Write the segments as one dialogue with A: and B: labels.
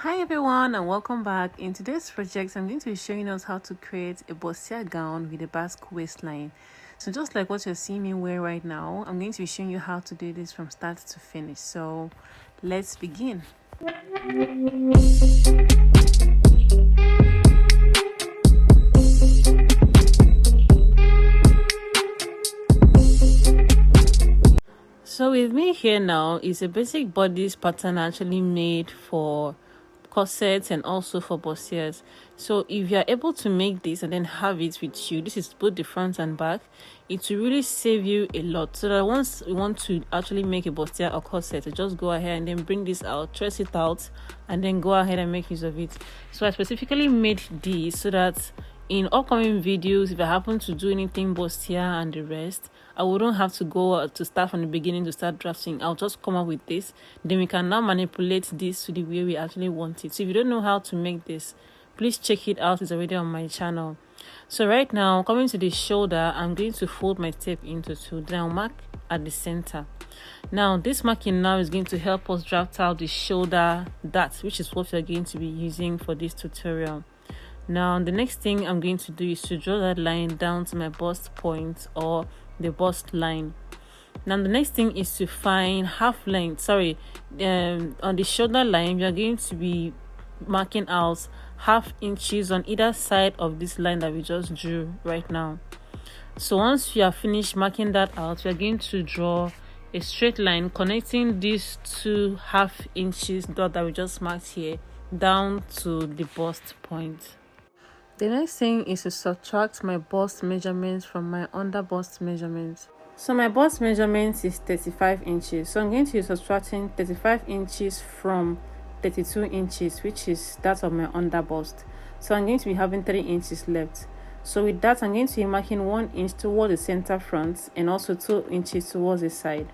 A: Hi everyone and welcome back. In today's project, I'm going to be showing us how to create a Bustier gown with a Basque waistline. So just like what you're seeing me wear right now, I'm going to be showing you how to do this from start to finish. So let's begin. So with me here now is a basic bodice pattern actually made for corsets and also for bustiers. So if you're able to make this and then have it with you, this is both the front and back, it will really save you a lot. So that once you want to actually make a bustier or corset, you just go ahead and then bring this out, dress it out, and then go ahead and make use of it. So I specifically made this so that in upcoming videos, if I happen to do anything bustier and the rest, I wouldn't have to go to start from the beginning to start drafting. I'll just come up with this. Then we can now manipulate this to the way we actually want it. So if you don't know how to make this, please check it out. It's already on my channel. So right now, coming to the shoulder, I'm going to fold my tape into two. Then I'll mark at the center. Now this marking now is going to help us draft out the shoulder dart, which is what we're going to be using for this tutorial. Now the next thing I'm going to do is to draw that line down to my bust point or the bust line. Now the next thing is to find half length. On the shoulder line, we are going to be marking out half inches on either side of this line that we just drew right now. So once we have finished marking that out, we are going to draw a straight line connecting these two half inches dot that we just marked here down to the bust point. The next thing is to subtract my bust measurements from my under bust measurements. So my bust measurement is 35 inches. So I'm going to be subtracting 35 inches from 32 inches, which is that of my under bust. So I'm going to be having 3 inches left. So with that, I'm going to be marking 1 inch towards the center front and also 2 inches towards the side.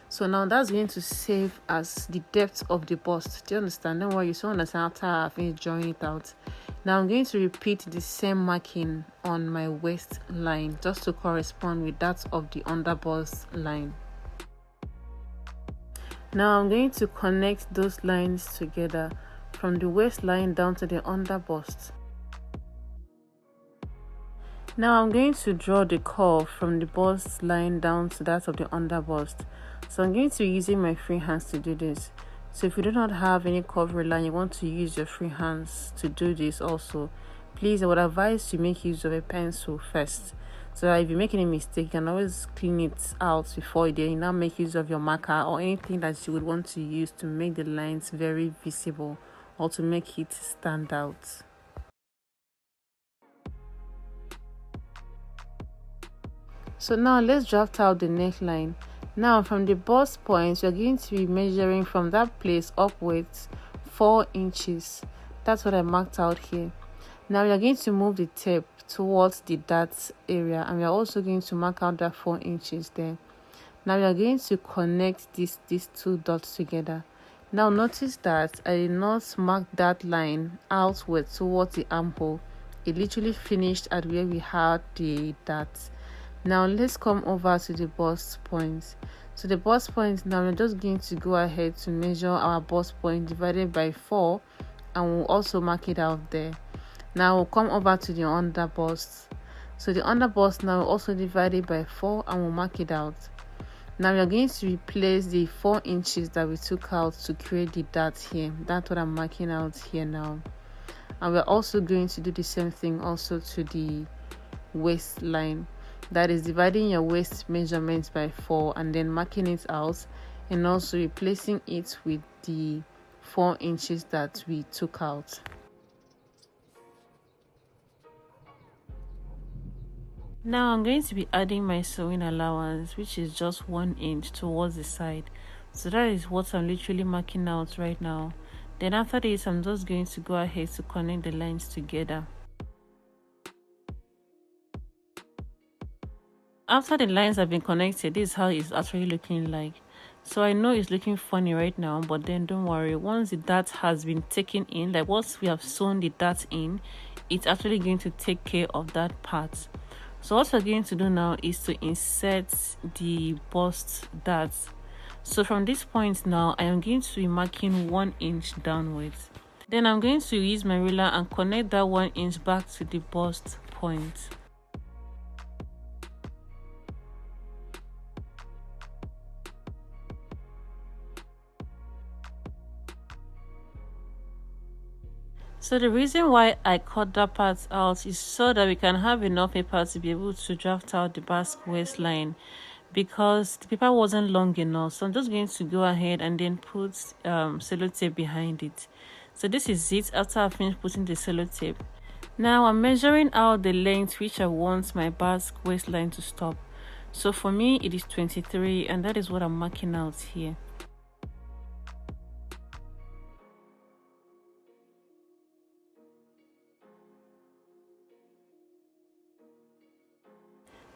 A: So now that's going to save as the depth of the bust. Do you understand? Don't worry, you still understand after I finish drawing it out. Now I'm going to repeat the same marking on my waistline just to correspond with that of the under bust line. Now I'm going to connect those lines together from the waistline down to the under bust. Now I'm going to draw the curve from the bust line down to that of the under bust. So I'm going to be using my free hands to do this. So if you do not have any cover line, you want to use your free hands to do this also, please, I would advise to make use of a pencil first. So that if you make any mistake, you can always clean it out before you now make use of your marker or anything that you would want to use to make the lines very visible or to make it stand out. So now let's draft out the neckline. Now from the bust point, we're going to be measuring from that place upwards 4 inches. That's what I marked out here. Now we are going to move the tape towards the dart area, and we are also going to mark out that 4 inches there. Now we are going to connect these two dots together. Now notice that I did not mark that line outward towards the armhole. It literally finished at where we had the dart. Now let's come over to the bust point. So the bust point, now we're just going to go ahead to measure our bust point divided by 4, and we'll also mark it out there. Now we'll come over to the under bust. So the under bust now will also divide it by 4 and we'll mark it out. Now we are going to replace the 4 inches that we took out to create the dart here. That's what I'm marking out here now. And we're also going to do the same thing also to the waistline. That is dividing your waist measurements by 4 and then marking it out and also replacing it with the 4 inches that we took out. Now I'm going to be adding my sewing allowance, which is just 1 inch towards the side. So that is what I'm literally marking out right now. Then after this, I'm just going to go ahead to connect the lines together. After the lines have been connected, this is how it's actually looking like. So I know it's looking funny right now, but then don't worry. Once the dart has been taken in, like once we have sewn the dart in, it's actually going to take care of that part. So what we're going to do now is to insert the bust darts. So from this point now, I am going to be marking 1 inch downwards. Then I'm going to use my ruler and connect that 1 inch back to the bust point. So the reason why I cut that part out is so that we can have enough paper to be able to draft out the basque waistline, because the paper wasn't long enough. So I'm just going to go ahead and then put sellotape behind it. So this is it after I finished putting the sellotape. Now I'm measuring out the length which I want my basque waistline to stop. So for me it is 23, and that is what I'm marking out here.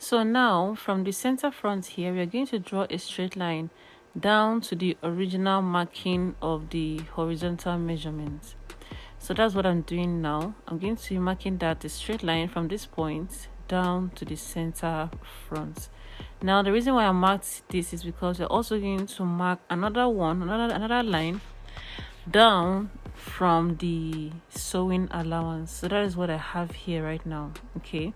A: So now from the center front here, we are going to draw a straight line down to the original marking of the horizontal measurement. So that's what I'm doing now. I'm going to be marking that a straight line from this point down to the center front. Now the reason why I marked this is because we're also going to mark another line down from the sewing allowance. So that is what I have here right now. Okay,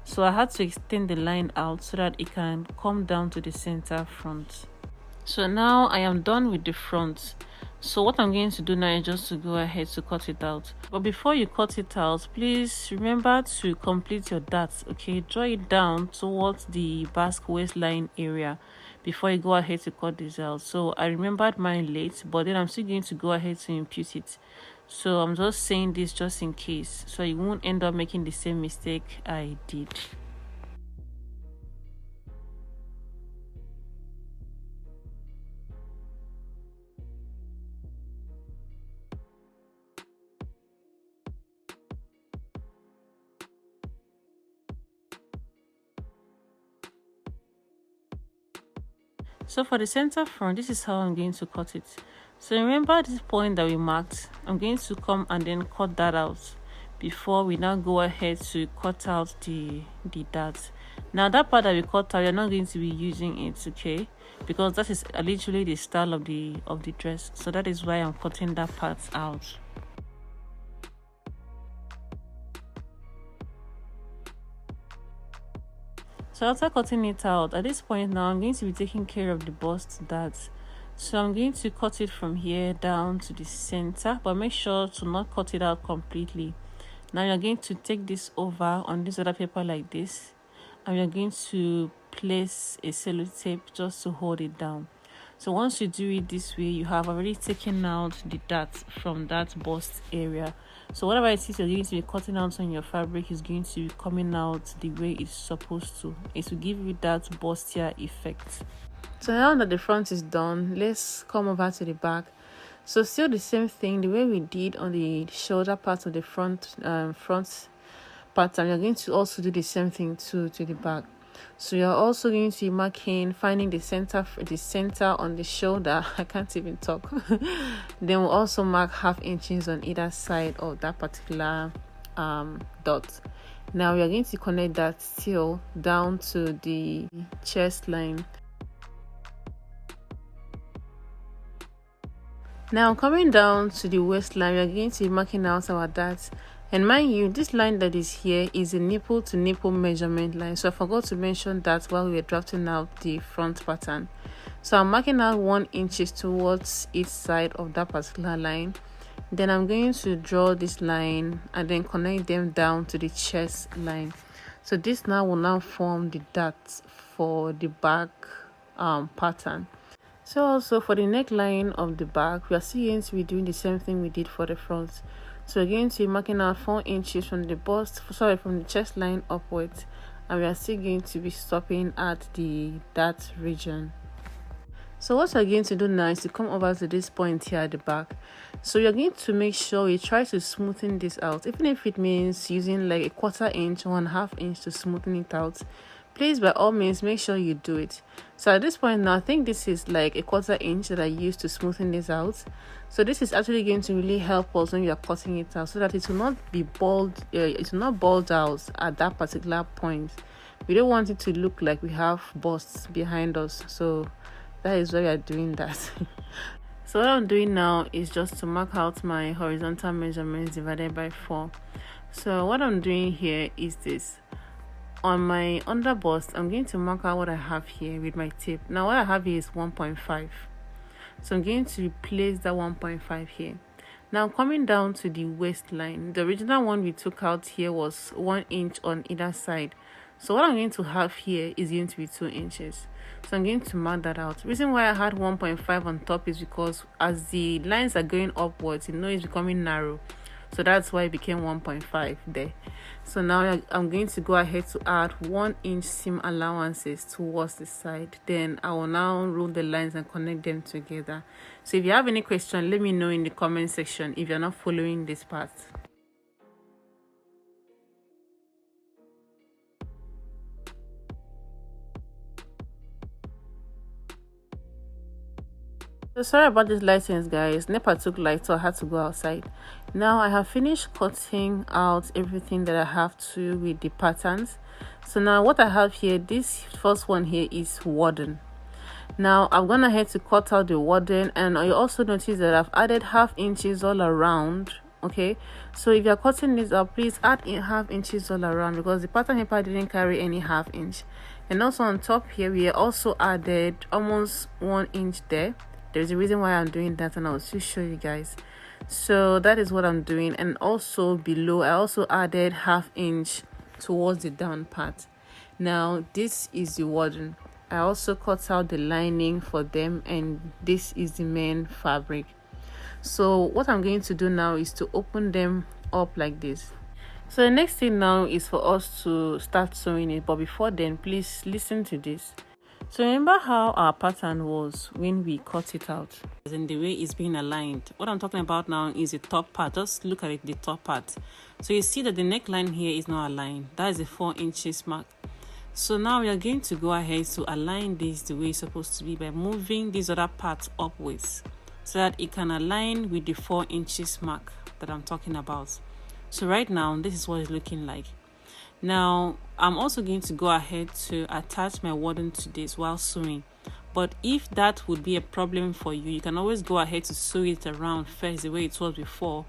A: so I had to extend the line out so that it can come down to the center front. So now I am done with the front. So what I'm going to do now is just to go ahead to cut it out. But before you cut it out, please remember to complete your darts. Okay, draw it down towards the basque waistline area before you go ahead to cut this out. So I remembered mine late, but then I'm still going to go ahead to impute it. So I'm just saying this just in case, so you won't end up making the same mistake I did. So for the center front, this is how I'm going to cut it. So remember this point that we marked, I'm going to come and then cut that out before we now go ahead to cut out the darts. Now that part that we cut out, you're not going to be using it, okay, because that is literally the style of the dress. So that is why I'm cutting that part out. So after cutting it out, at this point now I'm going to be taking care of the bust darts. So I'm going to cut it from here down to the center, but make sure to not cut it out completely. Now you're going to take this over on this other paper like this, and you're going to place a sellotape just to hold it down. So once you do it this way, you have already taken out the darts from that bust area. So whatever it is you're going to be cutting out on your fabric is going to be coming out the way it's supposed to. It will give you that bustier effect. So now that the front is done, let's come over to the back. So still the same thing, the way we did on the shoulder part of the front pattern, you're going to also do the same thing to the back. So you're also going to be marking, finding the center on the shoulder. I can't even talk. Then we'll also mark 1/2 inches on either side of that particular dot. Now we are going to connect that still down to the chest line. Now coming down to the waistline, we are going to be marking out our darts. And mind you, this line that is here is a nipple to nipple measurement line. So I forgot to mention that while we were drafting out the front pattern. So I'm marking out 1 inch towards each side of that particular line. Then I'm going to draw this line and then connect them down to the chest line. So this now will now form the darts for the back pattern. So also for the neckline of the back, we are still going to be doing the same thing we did for the front. So we're going to be marking out 4 inches from the chest line upwards, and we are still going to be stopping at the dart region. So what we're going to do now is to come over to this point here at the back. So you're going to make sure you try to smoothen this out, even if it means using like 1/4 inch or 1/2 inch to smoothen it out. Please, by all means, make sure you do it. So at this point now, I think this is like 1/4 inch that I used to smoothen this out. So this is actually going to really help us when you are cutting it out, so that it will not be bald. It will not bald out at that particular point. We don't want it to look like we have busts behind us. So that is why we are doing that. So what I'm doing now is just to mark out my horizontal measurements divided by 4. So what I'm doing here is this. On my under bust, I'm going to mark out what I have here with my tape. Now what I have here is 1.5. So I'm going to place that 1.5 here. Now coming down to the waistline, the original one we took out here was 1 inch on either side. So what I'm going to have here is going to be 2 inches. So I'm going to mark that out. The reason why I had 1.5 on top is because as the lines are going upwards, it's becoming narrow. So that's why it became 1.5 there. So now I'm going to go ahead to add 1 inch seam allowances towards the side. Then I will now roll the lines and connect them together. So if you have any question, let me know in the comment section if you're not following this part. So sorry about this lightings, guys. NEPA took light, so I had to go outside. Now I have finished cutting out everything that I have to with the patterns. So now what I have here, this first one here is warden. Now I'm gonna head to cut out the warden, and I also notice that I've added ½ inches all around. Okay, so if you're cutting this up, please add in ½ inches all around, because the pattern paper didn't carry any ½ inch. And also on top here, we also added almost 1 inch there. There's a reason why I'm doing that, and I'll still show you guys. So that is what I'm doing. And also below, I also added ½ inch towards the down part. Now this is the warden. I also cut out the lining for them, and this is the main fabric. So what I'm going to do now is to open them up like this. So the next thing now is for us to start sewing it, but before then, please listen to this. So remember how our pattern was when we cut it out, as in the way it's being aligned. What I'm talking about now is the top part. Just look at it, the top part. So you see that the neckline here is not aligned. That is a 4 inches mark. So now we are going to go ahead to align this the way it's supposed to be by moving these other parts upwards, so that it can align with the 4 inches mark that I'm talking about. So right now, this is what it's looking like. Now I'm also going to go ahead to attach my warden to this while sewing. But if that would be a problem for you, you can always go ahead to sew it around first the way it was before.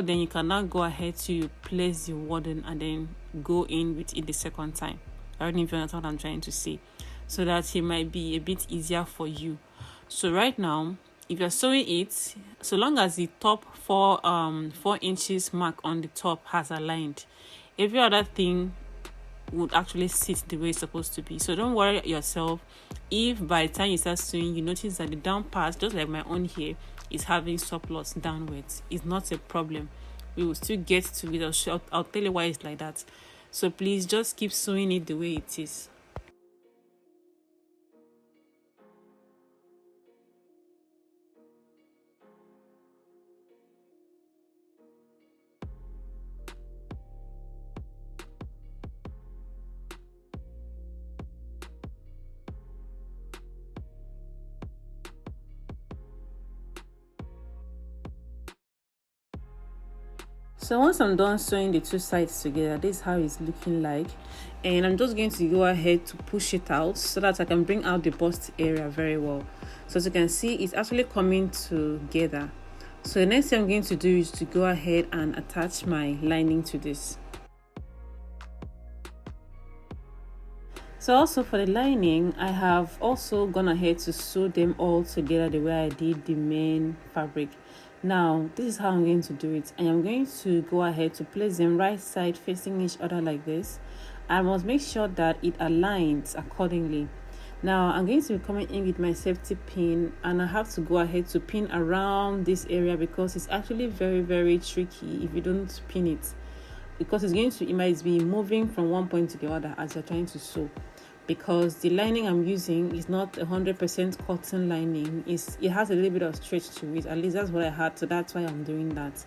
A: Then you can now go ahead to place the warden and then go in with it the second time. I don't know if you understand what I'm trying to say, so that it might be a bit easier for you. So right now, if you're sewing it, so long as the top 4 inches mark on the top has aligned, every other thing would actually sit the way it's supposed to be. So don't worry yourself if by the time you start sewing you notice that the down part, just like my own here, is having surplus downwards. It's not a problem. We will still get to it. I'll tell you why it's like that. So please just keep sewing it the way it is. So once I'm done sewing the two sides together, this is how it's looking like. And I'm just going to go ahead to push it out so that I can bring out the bust area very well. So as you can see, it's actually coming together. So the next thing I'm going to do is to go ahead and attach my lining to this. So also for the lining, I have also gone ahead to sew them all together the way I did the main fabric. Now this is how I'm going to do it. I am going to go ahead to place them right side facing each other like this. I must make sure that it aligns accordingly. Now I'm going to be coming in with my safety pin, and I have to go ahead to pin around this area because it's actually very tricky if you don't pin it, because it might be moving from one point to the other as you're trying to sew, because the lining I'm using is not 100% cotton lining. It has a little bit of stretch to it. At least that's what I had, so that's why I'm doing that.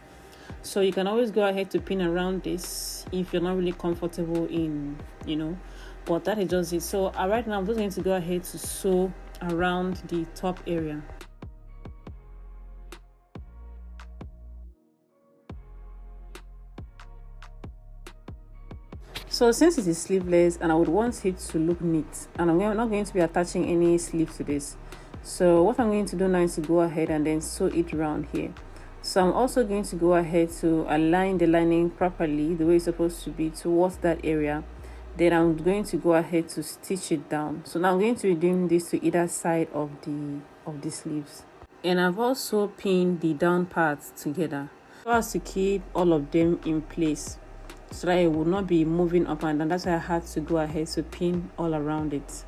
A: So you can always go ahead to pin around this if you're not really comfortable in, but that is just it. So right now I'm just going to go ahead to sew around the top area. So since it is sleeveless and I would want it to look neat, and I'm not going to be attaching any sleeve to this, So what I'm going to do now is to go ahead and then sew it around here. So I'm also going to go ahead to align the lining properly the way it's supposed to be towards that area. Then I'm going to go ahead to stitch it down. So now I'm going to be doing this to either side of the sleeves. And I've also pinned the down parts together so as to keep all of them in place, so that it will not be moving up and down. That's why I had to go ahead to pin all around it.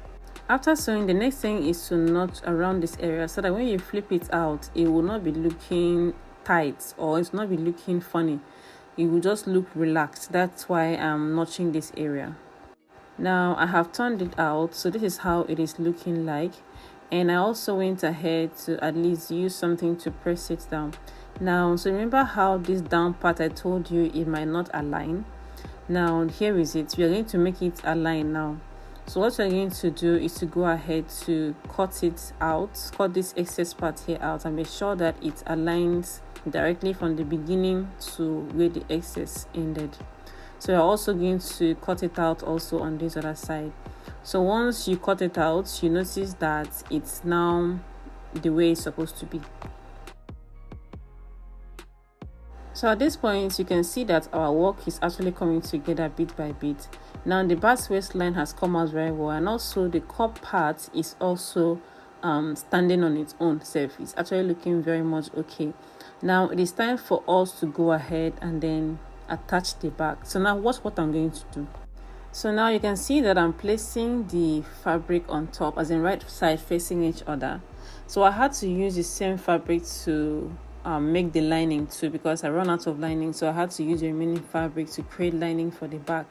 A: After sewing, the next thing is to knot around this area so that when you flip it out, it will not be looking tight or it's not be looking funny. It will just look relaxed. That's why I'm notching this area. Now I have turned it out, so this is how it is looking like. And I also went ahead to at least use something to press it down. Now, so remember how this down part I told you it might not align. Now here is it. We are going to make it align now. So what we're going to do is to go ahead to cut it out, cut this excess part here out, and make sure that it aligns directly from the beginning to where the excess ended. So we're also going to cut it out also on this other side. So once you cut it out, you notice that it's now the way it's supposed to be. So at this point, you can see that our work is actually coming together bit by bit. Now the basque waistline has come out very well, and also the cup part is also standing on its own self. It's actually looking very much okay. Now it is time for us to go ahead and then attach the back. So now watch what I'm going to do. So now you can see that I'm placing the fabric on top, as in right side facing each other. So I had to use the same fabric to make the lining too, because I ran out of lining, so I had to use the remaining fabric to create lining for the back.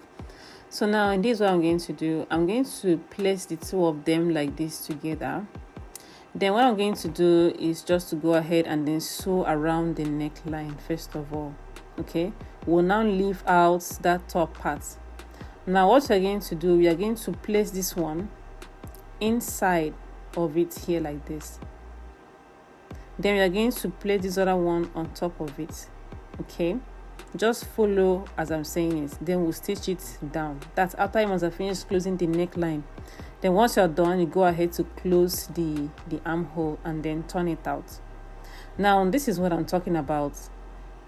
A: So now this is what I'm going to do. I'm going to place the two of them like this together. Then what I'm going to do is just to go ahead and then sew around the neckline first of all. Okay, we'll now leave out that top part. Now what we're going to do, we are going to place this one inside of it here like this. Then we are going to place this other one on top of it. Okay, just follow as I'm saying it. Then we'll stitch it down. That's after you must have finished closing the neckline. Then once you're done, you go ahead to close the armhole and then turn it out. Now this is what I'm talking about.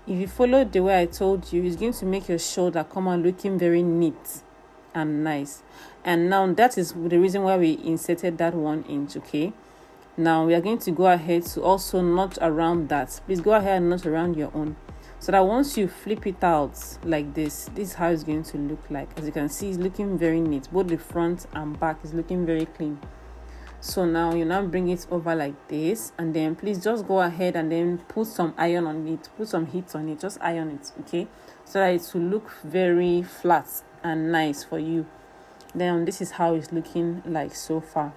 A: If you follow the way I told you, it's going to make your shoulder come out looking very neat and nice. And now that is the reason why we inserted that 1 inch. Okay, now we are going to go ahead to also knot around that. Please go ahead and knot around your own, so that once you flip it out like this is how it's going to look like. As you can see, it's looking very neat. Both the front and back is looking very clean. So now you now bring it over like this, and then please just go ahead and then put some iron on it, put some heat on it, just iron it, okay, so that it will look very flat and nice for you. Then this is how it's looking like so far.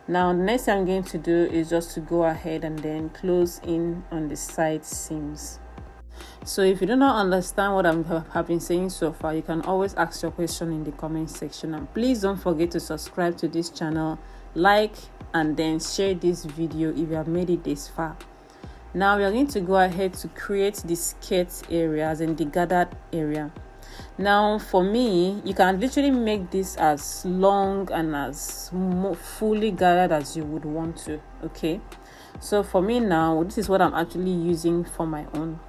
A: Now the next thing I'm going to do is just to go ahead and then close in on the side seams. So if you do not understand what have been saying so far, you can always ask your question in the comment section, and please don't forget to subscribe to this channel, like, and then share this video if you have made it this far. Now we are going to go ahead to create the skirt areas and the gathered area. Now for me, you can literally make this as long and as fully gathered as you would want to. Okay, so for me now, this is what I'm actually using for my own,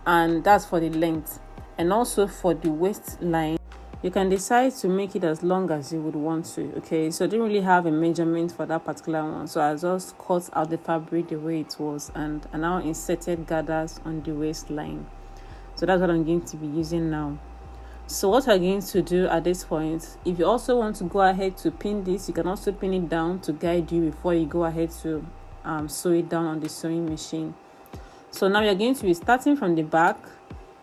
A: and that's for the length. And also for the waistline, you can decide to make it as long as you would want to. Okay, so I didn't really have a measurement for that particular one, so I just cut out the fabric the way it was, and I now inserted gathers on the waistline. So that's what I'm going to be using now. So what I'm going to do at this point, if you also want to go ahead to pin this, you can also pin it down to guide you before you go ahead to sew it down on the sewing machine. So now you're going to be starting from the back.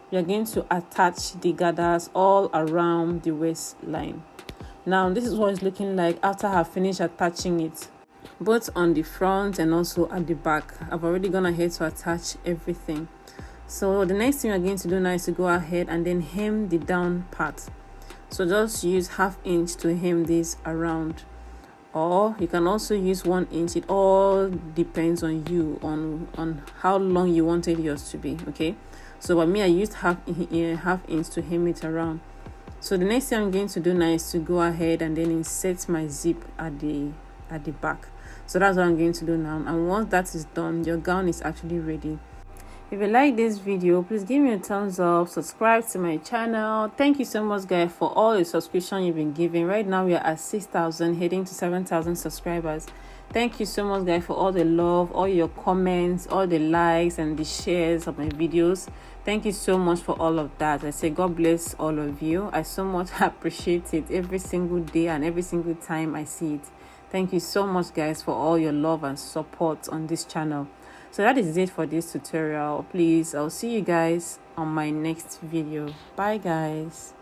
A: You're going to attach the gathers all around the waistline. Now this is what it's looking like after I have finished attaching it, both on the front and also at the back. I've already gone ahead to attach everything. So the next thing we're going to do now is to go ahead and then hem the down part. So just use 1/2 inch to hem this around, or you can also use 1 inch. It all depends on you, on how long you wanted yours to be. Okay, so for me, I used 1/2 inch to hem it around. So the next thing I'm going to do now is to go ahead and then insert my zip at the back. So that's what I'm going to do now, and once that is done, your gown is actually ready. If you like this video, please give me a thumbs up, subscribe to my channel. Thank you so much, guys, for all the subscription you've been giving. Right now we are at 6,000, heading to 7,000 subscribers. Thank you so much, guys, for all the love, all your comments, all the likes and the shares of my videos. Thank you so much for all of that. I say God bless all of you. I so much appreciate it every single day and every single time I see it. Thank you so much, guys, for all your love and support on this channel. So that is it for this tutorial. Please, I'll see you guys on my next video. Bye, guys.